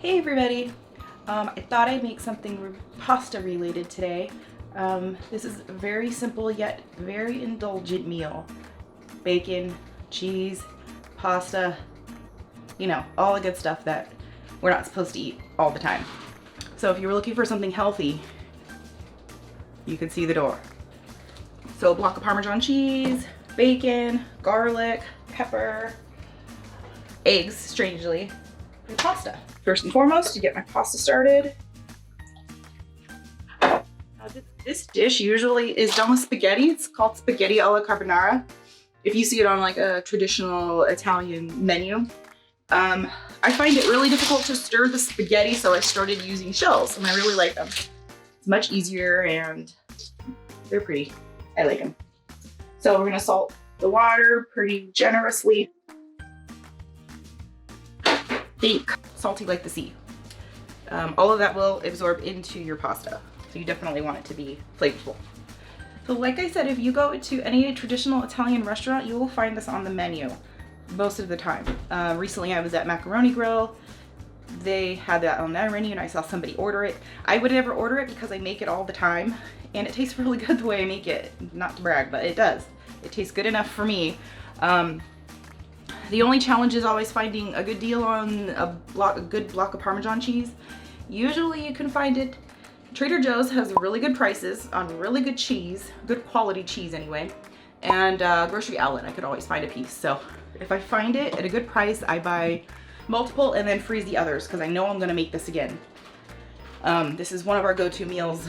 Hey everybody! I thought I'd make something pasta related today. This is a very simple yet very indulgent meal. Bacon, cheese, pasta, you know, all the good stuff that we're not supposed to eat all the time. So if you were looking for something healthy, you can see the door. So a block of Parmesan cheese, bacon, garlic, pepper, eggs, strangely, and pasta. First and foremost, to get my pasta started, this dish usually is done with spaghetti. It's called spaghetti alla carbonara. If you see it on like a traditional Italian menu. I find it really difficult to stir the spaghetti, so I started using shells, and I really like them. It's much easier and they're pretty. I like them. So we're gonna salt the water pretty generously. Think salty like the sea. All of that will absorb into your pasta, so you definitely want it to be flavorful. So like I said, if you go to any traditional Italian restaurant, you will find this on the menu most of the time. Recently I was at Macaroni Grill. They had that on their menu and I saw somebody order it. I would never order it because I make it all the time and it tastes really good the way I make it. Not to brag, but it does. It tastes good enough for me. The only challenge is always finding a good deal on a good block of Parmesan cheese. Usually you can find it. Trader Joe's has really good prices on really good cheese, good quality cheese anyway. And grocery outlet, I could always find a piece. So if I find it at a good price, I buy multiple and then freeze the others because I know I'm gonna make this again. This is one of our go-to meals,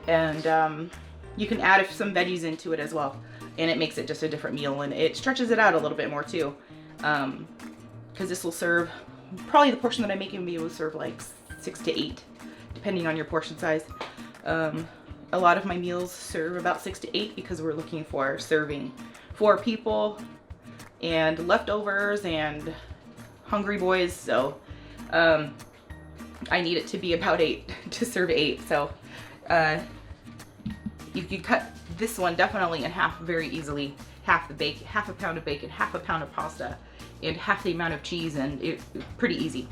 and you can add some veggies into it as well. And it makes it just a different meal, and it stretches it out a little bit more too. Because this will serve, probably the portion that I'm making will serve like 6 to 8, depending on your portion size. A lot of my meals serve about 6 to 8 because we're looking for serving 4 people and leftovers and hungry boys. So I need it to be about 8 to serve 8. So you can cut this one definitely in half very easily. Half a pound of bacon, half a pound of pasta, and half the amount of cheese, and it's pretty easy.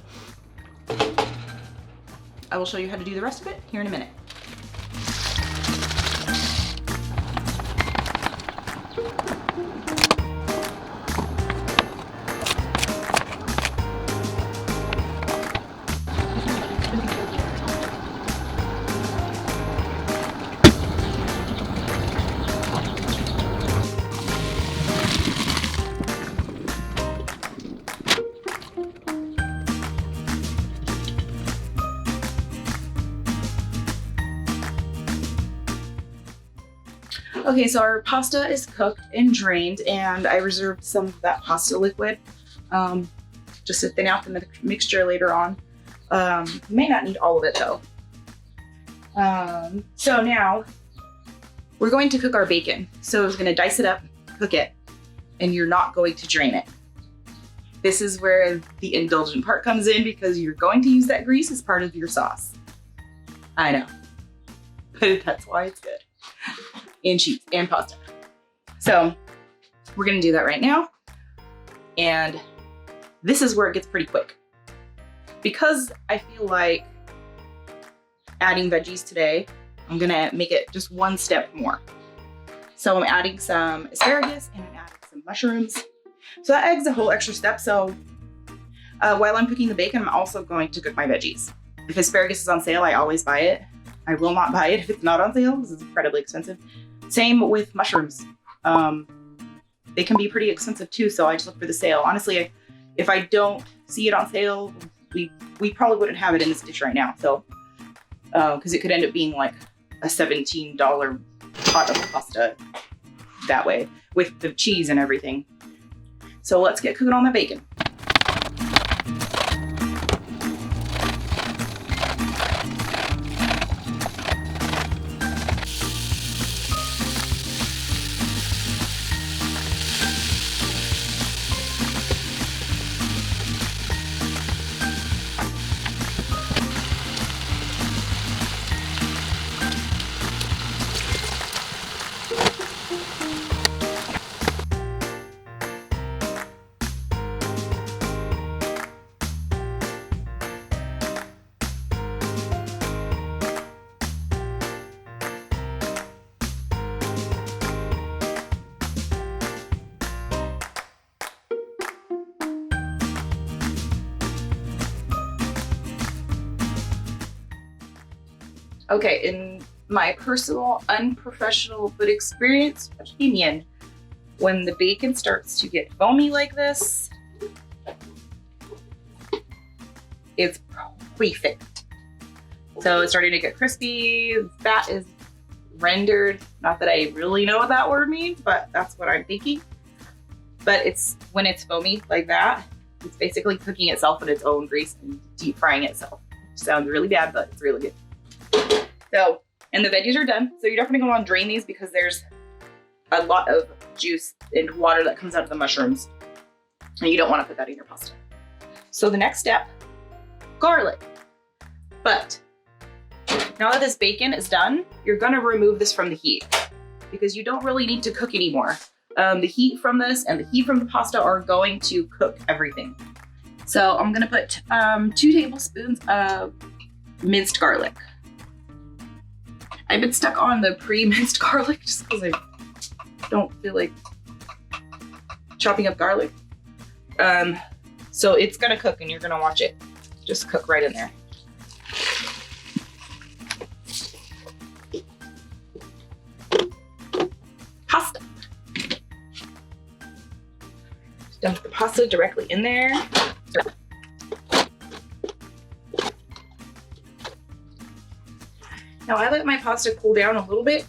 I will show you how to do the rest of it here in a minute. Okay, so our pasta is cooked and drained, and I reserved some of that pasta liquid just to thin out the mixture later on. You may not need all of it though. So now we're going to cook our bacon. So we're going to dice it up, cook it, and you're not going to drain it. This is where the indulgent part comes in because you're going to use that grease as part of your sauce. I know, but that's why it's good. And cheese and pasta. So we're gonna do that right now. And this is where it gets pretty quick. Because I feel like adding veggies today, I'm gonna make it just one step more. So I'm adding some asparagus and I'm adding some mushrooms. So that adds a whole extra step. So while I'm cooking the bacon, I'm also going to cook my veggies. If asparagus is on sale, I always buy it. I will not buy it if it's not on sale because it's incredibly expensive. Same with mushrooms. They can be pretty expensive too, so I just look for the sale. Honestly, if I don't see it on sale, we probably wouldn't have it in this dish right now. So, because it could end up being like a $17 pot of pasta that way with the cheese and everything. So let's get cooking on the bacon. Okay, in my personal unprofessional but experienced opinion, when the bacon starts to get foamy like this, it's perfect. So it's starting to get crispy, fat is rendered. Not that I really know what that word means, but that's what I'm thinking. But it's when it's foamy like that, it's basically cooking itself in its own grease and deep frying itself. Sounds really bad, but it's really good. So, and the veggies are done. So you're definitely gonna want to drain these because there's a lot of juice and water that comes out of the mushrooms. And you don't want to put that in your pasta. So the next step, garlic. But now that this bacon is done, you're gonna remove this from the heat because you don't really need to cook anymore. The heat from this and the heat from the pasta are going to cook everything. So I'm gonna put 2 tablespoons of minced garlic. I've been stuck on the pre-minced garlic just because I don't feel like chopping up garlic. So it's gonna cook and you're gonna watch it just cook right in there. Pasta. Dump the pasta directly in there. Now I let my pasta cool down a little bit,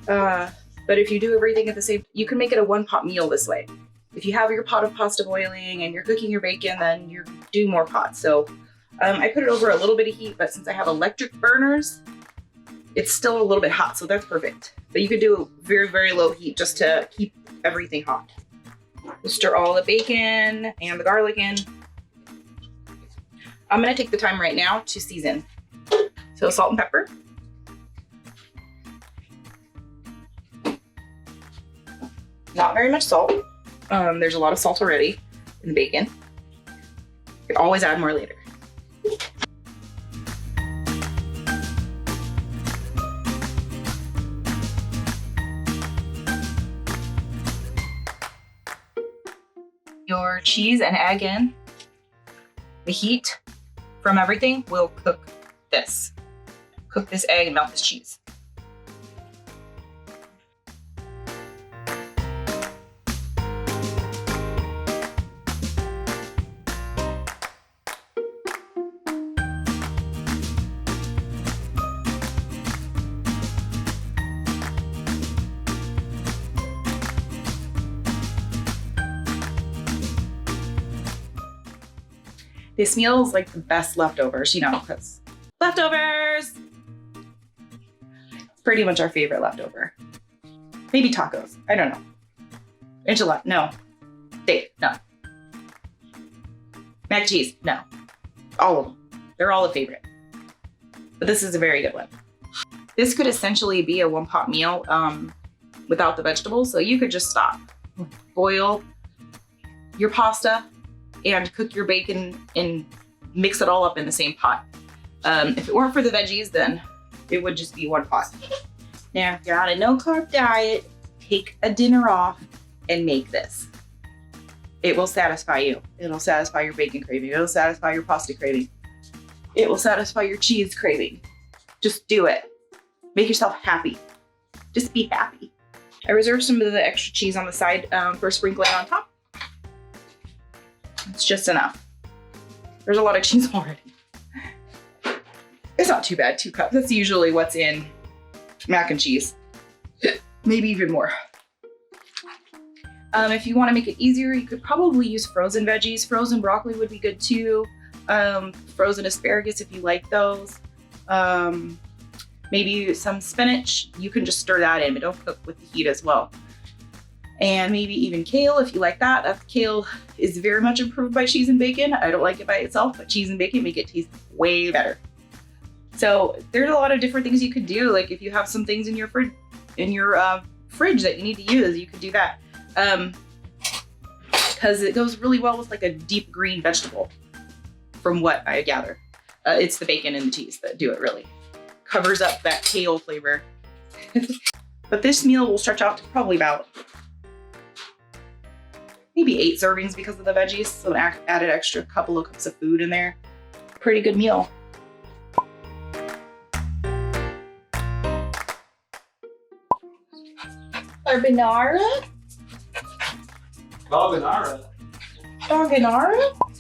but if you do everything at the same, you can make it a one-pot meal this way. If you have your pot of pasta boiling and you're cooking your bacon, then you do more pots. So I put it over a little bit of heat, but since I have electric burners, it's still a little bit hot, so that's perfect. But you could do a very, very low heat just to keep everything hot. We'll stir all the bacon and the garlic in. I'm gonna take the time right now to season. So salt and pepper. Not very much salt. There's a lot of salt already in the bacon. You can always add more later. Your cheese and egg in. The heat from everything will cook this. Cook this egg and melt this cheese. This meal is like the best leftovers, you know, because leftovers! It's pretty much our favorite leftover. Maybe tacos, I don't know. Enchilada, no. Steak, no. Mac and cheese, no. All of them, they're all a favorite. But this is a very good one. This could essentially be a one-pot meal without the vegetables, so you could just stop. Boil your pasta and cook your bacon and mix it all up in the same pot. If it weren't for the veggies, then it would just be one pot. Now, if you're on a no-carb diet, take a dinner off and make this. It will satisfy you. It'll satisfy your bacon craving. It'll satisfy your pasta craving. It will satisfy your cheese craving. Just do it. Make yourself happy. Just be happy. I reserved some of the extra cheese on the side for sprinkling on top. It's just enough. There's a lot of cheese already. It's not too bad, 2 cups. That's usually what's in mac and cheese. Maybe even more. If you want to make it easier, you could probably use frozen veggies. Frozen broccoli would be good too. Frozen asparagus if you like those. Maybe some spinach. You can just stir that in, but don't cook with the heat as well. And maybe even kale if you like that. Kale is very much improved by cheese and bacon. I don't like it by itself, but cheese and bacon make it taste way better. So there's a lot of different things you could do. Like if you have some things in your fridge that you need to use, you could do that. Because it goes really well with like a deep green vegetable, from what I gather. It's the bacon and the cheese that do it really. Covers up that kale flavor. But this meal will stretch out to probably about maybe 8 servings because of the veggies. So added extra couple of cups of food in there. Pretty good meal. Carbonara? Carbonara. Carbonara?